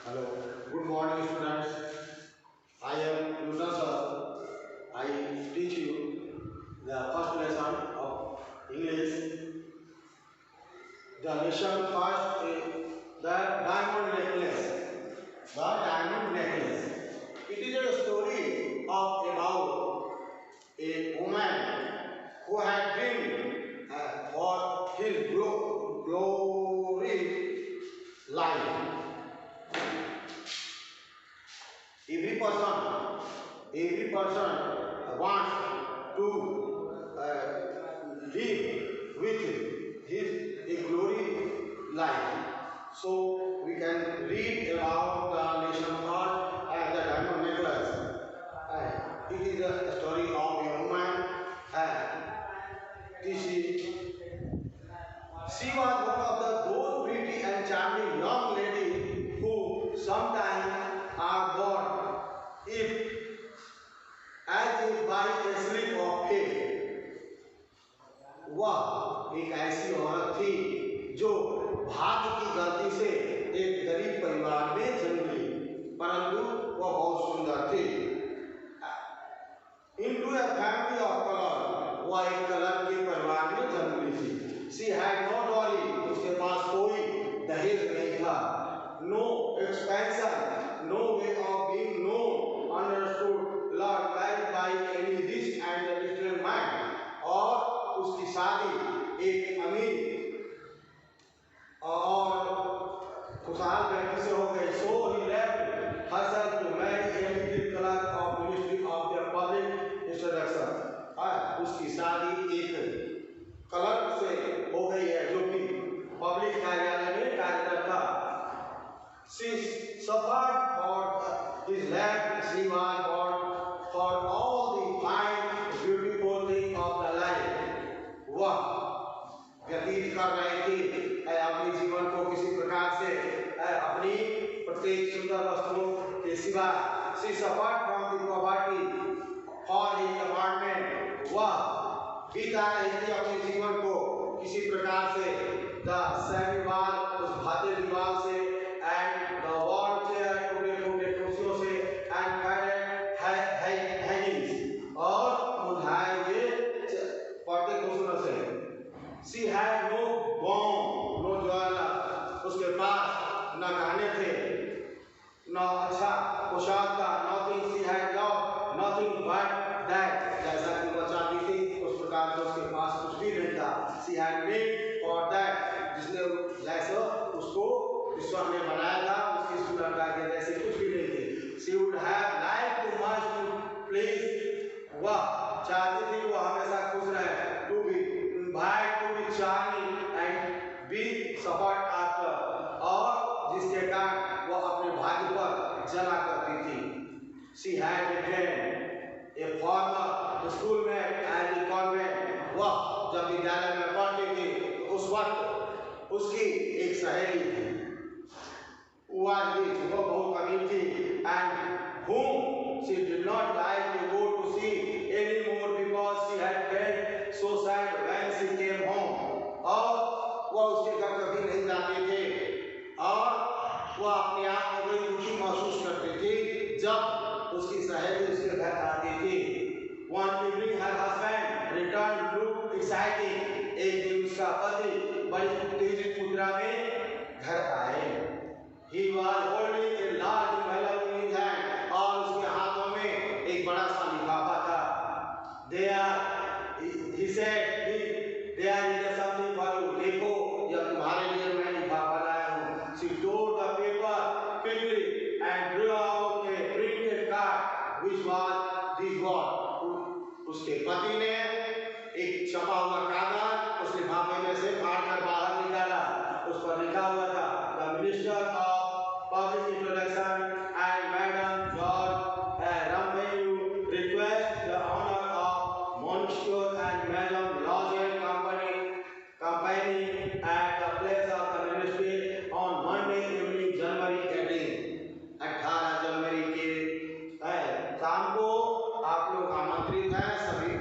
Hello, good morning students. I am Newton sir. I teach you the first lesson of English. The lesson first is the diamond necklace. The diamond necklace. It is a story of about a woman who had dreamed for his glory life. Every person wants to live with his a glory life. So we can read about the nation called the diamond necklace. It is a story of a woman. This is she was one of those pretty and charming young ladies who sometimes are born if as if by a slip of fate. वह एक ऐसी औरत थी जो भाग्य की गलती से एक गरीब परिवार में जन्म ली, परंतु वह बहुत सुंदर थी। Into a family of color, वह एक कलर के परिवार में जन्म ली थी। She had no dowry, उसके पास कोई दहेज नहीं था। No expansion, no way of being known, understood, loved by any rich and industrial man। और उसकी शादी एक अमीर और खुशहाल व्यक्ति से हो गई। So he left herself to marry a middle clerk of Ministry of the Public Instruction। उसकी शादी एक क्लर्क से हो गई है जो कि पब्लिक कार्यालय में कार्यरत था। She suffered for his lack, she was born for all the fine beautiful things of the life। वह व्यतीत कर रहे थे अपने जीवन को किसी प्रकार से अपनी प्रत्येक सुंदर वस्तुओं के सिवा। She suffered from the poverty for his apartment। वह बीता रही थी अपने जीवन को किसी प्रकार से द सैमीवाल उस भाते दीवार से एंड द वॉल चेयर टूटे टूटे कुर्सियों से एंड फैडेड हैंगिंग्स और मुरझाए हुए पर्दे कुर्सियों से। She had no balm no jeweller, उसके पास न गहने थे न अच्छा पोशाक था। Nothing she had love nothing but that, जैसा कि वह चाहती थी उस प्रकार से उसके पास कुछ भी नहीं था। She had made for that, जिसने जैसे उसको ईश्वर ने बनाया था उसकी सुंदरता के जैसे कुछ भी नहीं थी। She would have like too much to please, वह चाहती थी वो हमेशा खुश रहे। To be invite to be charming and be suffered after, और जिसके कारण वह अपने भाग्य पर जला करती थी। She had a friend A farmer school में एंड ए कॉन्वेंट, वह जब विद्यालय में पढ़ती थी तो उस वक्त उसकी एक सहेली थी, वो बहुत अमीर थी। And whom she did not like to go to see anymore because she had felt so sad when she came home। और वह उसके घर कभी नहीं जाते थे और वह अपने आप को बड़ी दुखी महसूस करती थी जब उसकी सहेली उसके घर आती थी। One evening her husband returned looked exciting, एक दिन उसका पति बड़ी उत्तेजित मुद्रा में घर आए। He was holding a large envelope in his hand, और उसके हाथों में एक बड़ा सा लिफाफा था। He said, there is something for you, देखो यह तुम्हारे लिए मैं लिफाफा लाया हूँ। She tore the paper quickly and drew out a printed card which was this one। उसके पति ने एक छपा हुआ कागज उस लिफाफे में से फाड़कर बाहर निकाला। उस पर लिखा हुआ था the minister of public introduction and madam George Rameau request the honour of monsieur and madam Loisel company at the place of the ministry on Monday evening January 18 जनवरी के शाम को आप लोग आमंत्रित हैं। सभी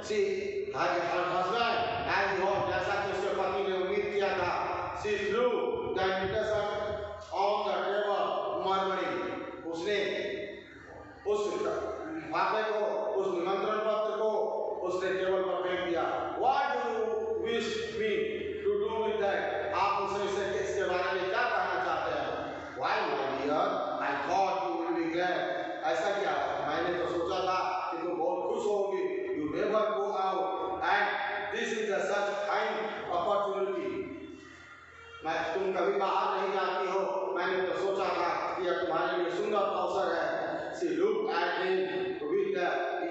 सी her husband as he hoped, जैसा कि उसके पति ने उम्मीद किया था, she threw the invitation on the table murmuring, उसने उस वाक़े को, उस निमंत्रण पत्र को उसने टेबल पर फेंक दिया। What do you wish me to do with that? आप उससे इसके बारे में क्या कहना चाहते हैं? Why my dear? I thought you would be glad. ऐसा क्या? मैंने तो सोचा था कि तुम बहुत खुश होगी। You never go out and this is a such fine opportunity. तुम कभी बाहर नहीं जाती हो। मैंने तो सोचा था कि यह तुम्हारे लिए सुंदर अवसर है। She looked at him with a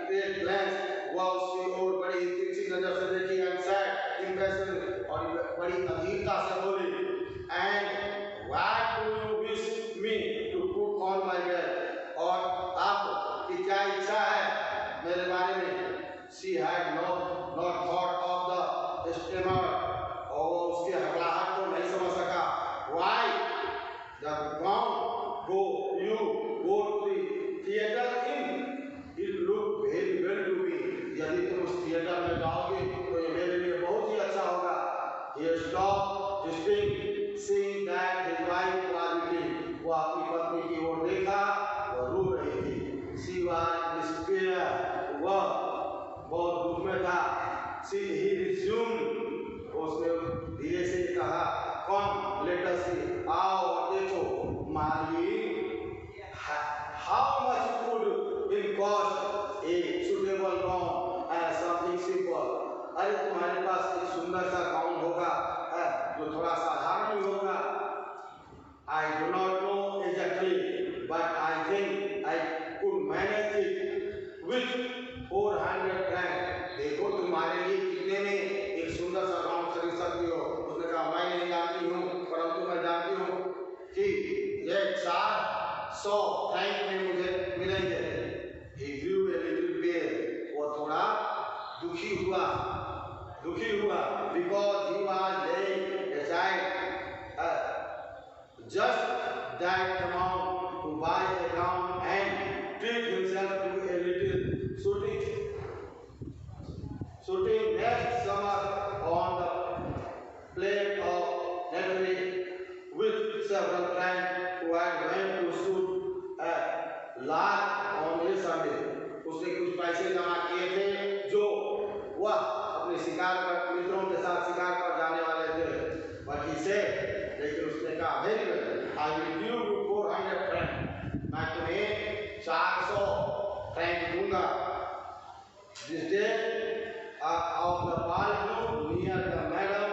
great glance. वह उसकी ओर बड़ी तीखी नजर से देखी and said impatiently, और बड़ी अधीरता से बोली, and what do you wish me to put on my bed? और आपकी क्या इच्छा है मेरे बारे में? She had not thought of the stammer, और उसके हकलाहट को नहीं समझ सका। Why the ground you go to the theater in? It looked very well to me. यदि तुम उस थिएटर में जाओगे तो ये मेरे लिए बहुत ही अच्छा होगा। He stopped listening, seeing that his wife was weeping. वो अपनी पत्नी की ओर देखा, वह रो रही थी। She was in despair. वह बहुत दुख में था। He resumed. उसने धीरे से कहा, Come, let us see. आओ और देखो, माली, how much would it cost a suitable gown and something simple? अरे तुम्हारे पास एक सुंदर सा गाउन होगा जो थोड़ा साधारण भी होगा। I do not know exactly, but I think I could manage it with 400 francs. देखो तुम्हारे लिए कितने में एक सुंदर सा गाउन खरीद सकती हो। उसने कहा मैं नहीं जानती हूँ, परंतु मैं जानती हूँ कि यह 400 फ्रैंक में मुझे मिलेंगे। He grew a little pale. वो थोड़ा दुखी हुआ because he was laying aside just that amount to buy a gown and treat himself to a little shooting next summer on the plate of Natalie with several friends who had went to shoot a lark on a Sunday. उसने कुछ पैसे जमा किए थे जो वह अपने मित्रों के साथ शिकार पर जाने वाले थे। But he said, लेकिन उसने कहा very well, I will give you 400 francs. मैं तुम्हें 400 फ्रैंक दूंगा। This day of the ball near the madam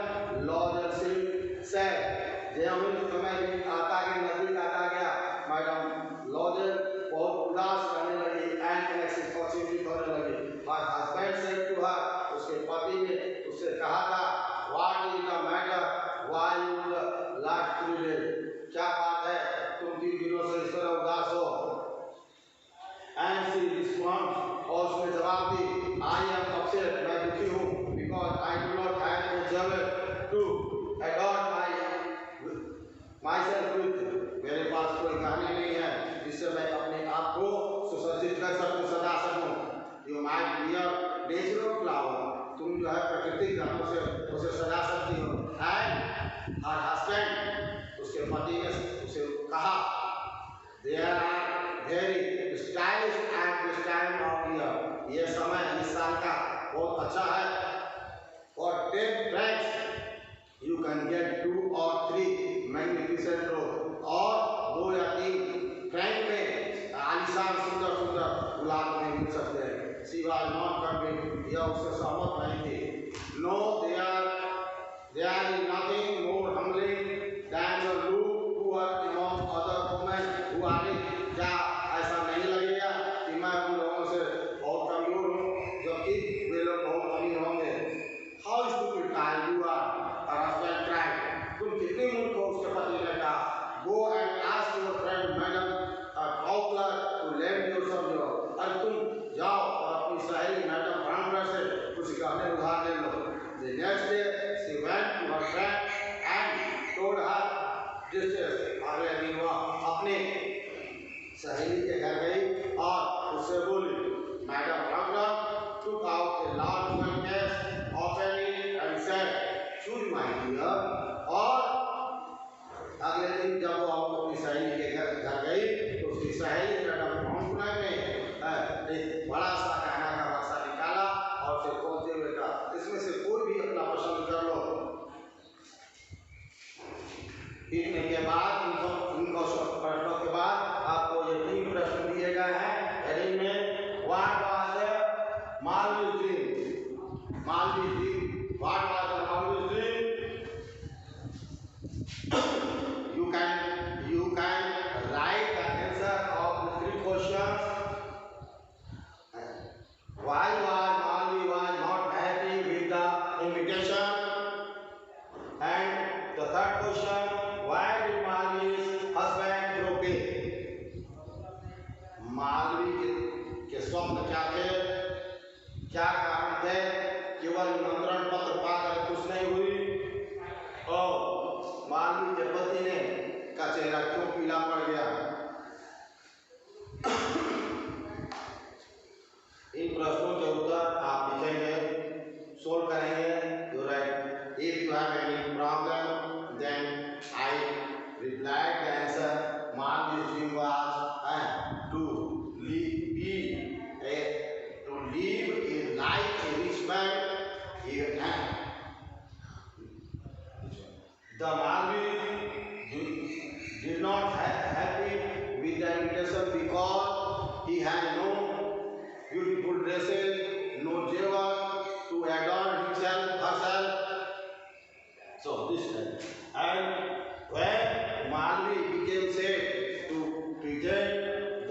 lodger said, Jaymin समय भी आता गया, मैडम लॉजर बहुत उदास रहने लगी and unexpectedly होने लगी। Her husband said to her, उसके पति ने उससे कहा था, what is the matter? Why you the last 3 days? क्या बात है? तुम 3 दिनों से इस तरह उदास हो? And she responds, और उसने जवाब दी, I am upset, मैं दुखी हूँ, because I do not have a jewelry to adorn myself with. मेरे पास कोई गहने नहीं है जिससे मैं अपने आप को सुसज्जित कर सकूं, सजा सकूं। You might wear natural flower. तुम जो है प्राकृतिक गहनों से उसे सजा सकती हो। And her husband, उसके पति ने उसे कहा, there are very stylish at this time of year. ये समय इस साल का बहुत अच्छा है। For 10 francs you can get 2 or 3 magnificent clothes. और 2 या 3 फ्रैंक में आलीशान सुंदर गुलाब में मिल सकते हैं। She was not convinced. यह उससे सहमत नहीं थी। No, there is nothing more humbling than the look poor among other women who are rich. क्या ऐसा नहीं लगेगा कि मैं उन लोगों से बहुत कमजोर हूँ जबकि वे लोग बहुत अमीर होंगे? How stupid you are, her husband cried. तुम कितनी मूर्ख हो, उसके पति ने कहा। Go and ask your friend Madam Faulkner to lend you some jewelry. और तुम जाओ और अपनी सहेली मैडम ब्राउनर से कुछ गहने उधार ले लो। The next day she went to her friend and told her distress. अगले दिन वह अपने सहेली के घर गई और उससे बोली। Madam Brauner took out a large अगले दिन जब वो अपनी सहेली के घर गई तो उसकी सहेली मैडम काउंटर में एक बड़ा सा गहना का बक्सा निकाला और उसे खोलते हुए कहा, इसमें से कोई भी अपना पसंद कर लो। इतने के बाद इनको प्रश्नों के बाद आपको ये 3 प्रश्न दिए गए हैं। हेडिंग में what was the Malvi's dream, Malvi's dream, what was the Malvi's dream. You can write the answer of the 3 questions. Why was Malvi was not happy with the invitation? And the third question, why did Malvi's husband broke it? Malvi के स्वप्न क्या थे, क्या कारण थे, केवल निमंत्रण पत्र पाकर खुश नहीं हुई और मालवी के पति ने का चेहरा क्यों पीला पड़ गया। इन प्रश्नों के उत्तर आप लिखेंगे, सोल्व करेंगे। You right, if you have any problem then I replied the answer. Malvi's dream was to live a life a rich man. The Malvi did not happy with the invitation because he had no beautiful dresses, no jewelry to adorn himself, herself. So this time, and when Malvi became sad to present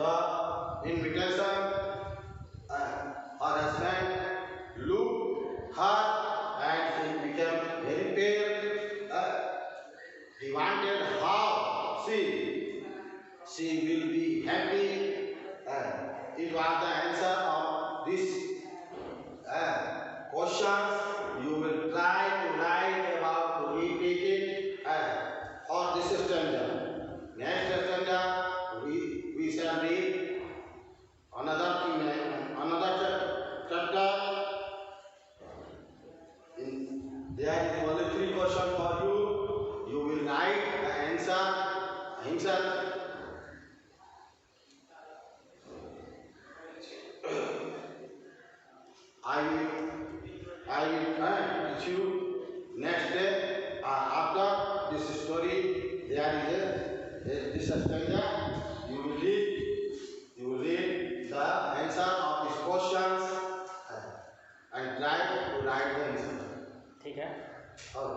the invitation, her husband looked her and she became very pale. He wanted how she will be happy. It was the answer of this questions. You will try to write about to repeat it for this stanza. Next stanza we shall read another chapter. There is only 3 questions for you. You will write the answer himself. I will teach you next day. After this story, there is this stanza. You will read the answer of these questions and try to write the answer. ठीक है। और